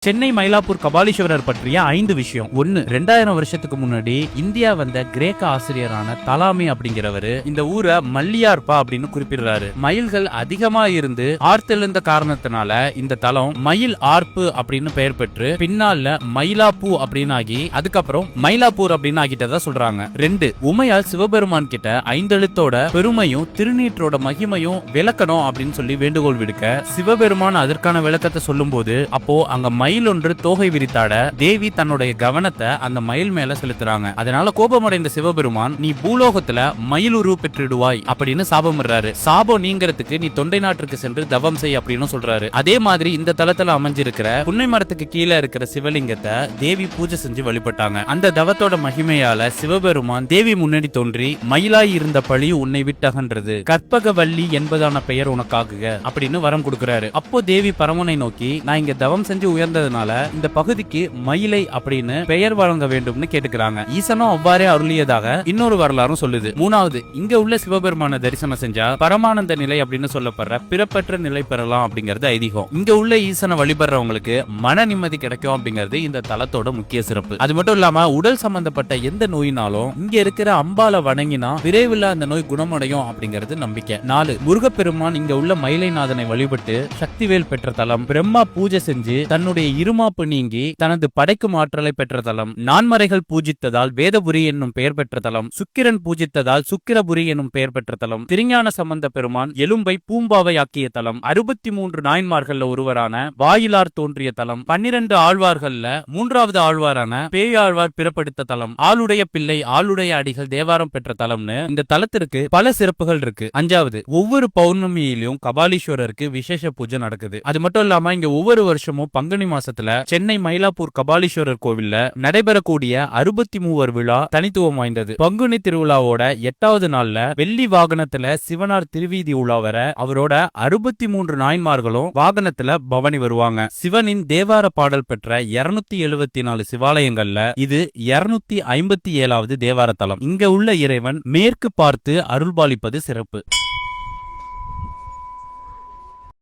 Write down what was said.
சென்னை மயிலாப்பூர் கபாலீஸ்வரர் பற்றிய 5 விஷயம். 1. 2000 வருஷத்துக்கு முன்னாடி இந்தியா வந்த கிரேக்க ஆசிரியரான தலாமி அப்படிங்கிறவரு இந்த ஊரை மல்லியார்பா அப்படின்னு குறிப்பிடுறாரு. மயில்கள் அதிகமா இருந்து ஆர்த்தெழுந்த காரணத்தினால இந்த தலம் மயில் ஆர்ப்பு அப்படின்னு பெயர் பெற்று பின்னால மயிலாப்பூ அப்படின்னு ஆகி அதுக்கப்புறம் மயிலாப்பூர் அப்படின்னு ஆகிட்டதா சொல்றாங்க. 2. உமையால் சிவபெருமான் கிட்ட 5 எழுத்தோட பெருமையும் திருநீற்றோட மகிமையும் விளக்கணும் அப்படின்னு சொல்லி வேண்டுகோள் விடுக்க சிவபெருமான் அதற்கான விளக்கத்தை சொல்லும் போது அப்போ அங்க மயில் ஒன்று தோகை விரித்தாட தேவி தன்னுடைய கவனத்தை அந்த மயில் மேல செலுத்துறாங்க. அதனால கோபமடைந்த சிவபெருமான் நீ பூலோகத்துல மயில் உருவு பெற்றிடுவாய் அப்படின்னு சாபமிடுறாரு. சாபம் நீங்கிறதுக்கு நீ தொண்டை நாட்டிற்கு சென்று தவம் செய் அப்படின்னு சொல்றாரு. அதே மாதிரி இந்த தலத்துல அமைஞ்சிருக்கிற புன்னை மரத்துக்கு கீழே இருக்கிற சிவலிங்கத்தை தேவி பூஜை செஞ்சு வழிபட்டாங்க. அந்த தவத்தோட மகிமையால சிவபெருமான் தேவி முன்னாடி தோன்றி மயிலாய் இருந்த பழி உன்னை விட்டகன்றது கற்பகவல்லி என்பதான பெயர் உனக்காகுக அப்படின்னு வரம் கொடுக்கிறாரு. அப்போ தேவி பரமனை நோக்கி நான் இங்க தவம் செஞ்சு உயர்ந்ததுனால இந்த பகுதிக்கு மயிலை அப்படின்னு பெயர் வழங்க வேண்டும்னு கேட்டுக்கிறாங்க. ஈசனும் அவ்வாறே அருளியதாக இன்னொரு வரலாறும் சொல்லுது. 3வது இங்க உள்ள சிவபெருமான தரிசனம் செஞ்சா பரமானந்த நிலை அப்படின்னு சொல்லப்படுற பிறப்பற்ற நிலை பெறலாம் அப்படிங்கிறது ஐதீகம். இங்க உள்ள ஈசனை வழிபடுறவங்களுக்கு மன நிம்மதி கிடைக்கும் அப்படிங்கிறது இந்த தலத்தோட முக்கிய சிறப்பு. அது மட்டும் இல்லாம உடல் சம்பந்தப்பட்ட எந்த நோயினாலும் இங்க இருக்கிற அம்பால வணங்கினா விரைவில் அந்த நோய் குணமடையும் அப்படிங்கிறது நம்பிக்கை. 4 முருகப்பெருமான் இங்க உள்ள மயிலைநாதனை வழிபட்டு சக்திவேல் பெற்ற தலம். பிரம்மா பூஜை செஞ்சு தன்னுடைய இருமாப்பு நீங்கி தனது படைக்கும் ஆற்றலை பெற்ற தலம். நான்மறைகள் பூஜித்ததால் வேதபுரி என்னும் பெயர் பெற்ற தலம். சுக்கிரன் பூஜித்ததால் சுக்கிரபுரி என்னும் பெயர் பெற்ற தலம். திருஞான சம்பந்த பெருமான் எலும்பை பூம்பாவை ஆக்கிய தலம். 63 நாயன்மார்கள்ல ஒருவரான வாயிலார் தோன்றிய தலம். 12 ஆழ்வார்கள்ல 3வது ஆழ்வாரான பேயாழ்வார் பிறப்படுத்த தலம். ஆளுடைய பிள்ளை ஆளுடைய அடிகள் தேவாரம் பெற்ற தலம்னு இந்த தலத்திற்கு பல சிறப்புகள் இருக்கு. 5வது ஒவ்வொரு பௌர்ணமியிலும் கபாலீஸ்வரருக்கு விசேஷ பூஜை நடக்குது. அது மட்டும் இல்லாம இங்க ஒவ்வொரு வருஷமும் பங்குனி மாசத்துல சென்னை மயிலாப்பூர் கபாலீஸ்வரர் கோவில்ல நடைபெறக்கூடிய 63 விழா தனித்துவம் வாய்ந்தது. பங்குனி திருவிழாவோட 8வது நாள்ல வெள்ளி வாகனத்துல சிவனார் திருவீதி உலா வர அவரோட 63 நாயன்மார்களும் வாகனத்துல பவனி வருவாங்க. சிவனின் தேவார பாடல் பெற்ற 274 சிவாலயங்கள்ல இது 257வது தேவார தலம். இங்க உள்ள இறைவன் மேற்கு பார்த்து அருள்பாலிப்பது சிறப்பு.